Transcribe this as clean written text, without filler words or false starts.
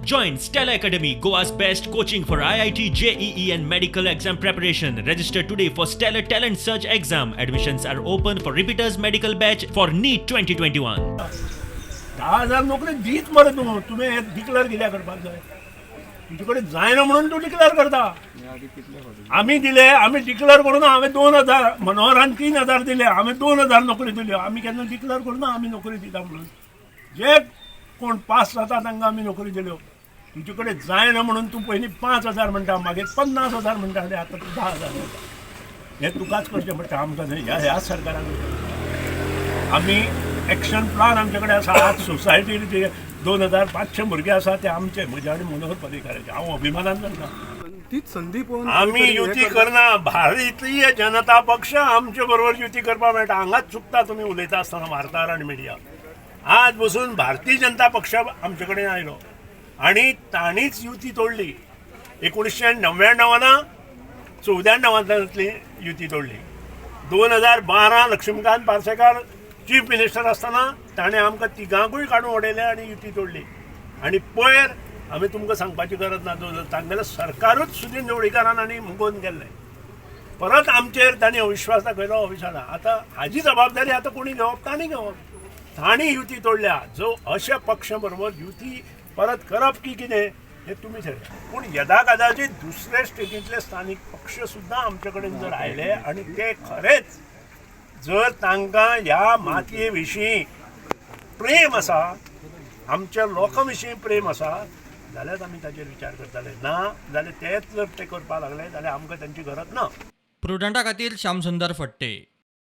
Join Stella Academy, Goa's best coaching for IIT, JEE and medical exam preparation. Register today for Stellar Talent Search exam. Admissions are open for repeaters medical batch for NEET 2021. 10,000 नोकरी दीत मरे तुम्ही हे declare कित्याक करपाक जाय तुझे जायना म्हणून तू डिक्लेअर करता आम्ही दिले आम्ही डिक्लेअर करून हांवें 2,000 मनोहरान 3,000 दिले हांवें 2,000 नोकरी दिल्यो आम्ही केन्ना डिक्लेअर करून आम्ही नोकरी दिता म्हणून जे कोण पास जाता तांकां आमी नोकरी दिल्यो तुजे कडेन जायना म्हणून तूं पयलीं 5,000 म्हणटा मागीर 50,000 म्हणटा आनी आतां तूं 10,000 म्हणटा हें तुकाच करचें पडटा आमकां ह्या सरकारान आमी एक्शन प्लान आमचे कडेन आसा आज सोसायटीन जे 2,500 भुरगे आसा ते आमचे म्हजे आनी मनोहर पर्रीकाराचे हांव अभिमानान सांगता तीच संधी पळोवन आमी युती करना भारतीय जनता पक्ष आमचे बरोबर युती करपाक मेळटा हांगाच चुकता तुमी उलयता आसतना वार्ताहर आनी मिडिया आज बसून भारतीय जनता पक्ष आमचे कडेन आयलो आणि तांणीच युती तोडली 1999 94 युती तोडली 2012 लक्ष्मीकांत पार्सेकार चीफ मिनिस्टर आसतना ताणें आमकां तिगांकूय काडून उडयलें आनी युती तोडली आनी पयर आमी तुमकां सांगपाची गरज ना तांगेलें सरकारूच सुदीन ढवळीकारान आनी मुगोवन गेल्लें परत आमचेर तांणी अविश्वास दाखयलो अविश्वासा आतां हाजी जबाबदारी आतां कोणी घेवप तांणी घेवप तांणी युती तोडल्या जो अशा पक्षा बरोबर युती परत करप की कितें हे तुमी ठरया पूण यदा कदाचित दुसरे स्टेटींतले स्थानीक पक्ष सुद्दां आमचे कडेन जर आयले आनी ते खरेच जर तांकां ह्या मातये विशीं प्रेम आसा आमच्या लोकां विशीं प्रेम आसा जाल्यार आमी ताचेर विचार करतले ना जाल्यार तेच जर ते करपाक लागले जाल्यार आमकां तांची गरज ना. प्रुडंटा खातीर श्यामसुंदर फडते.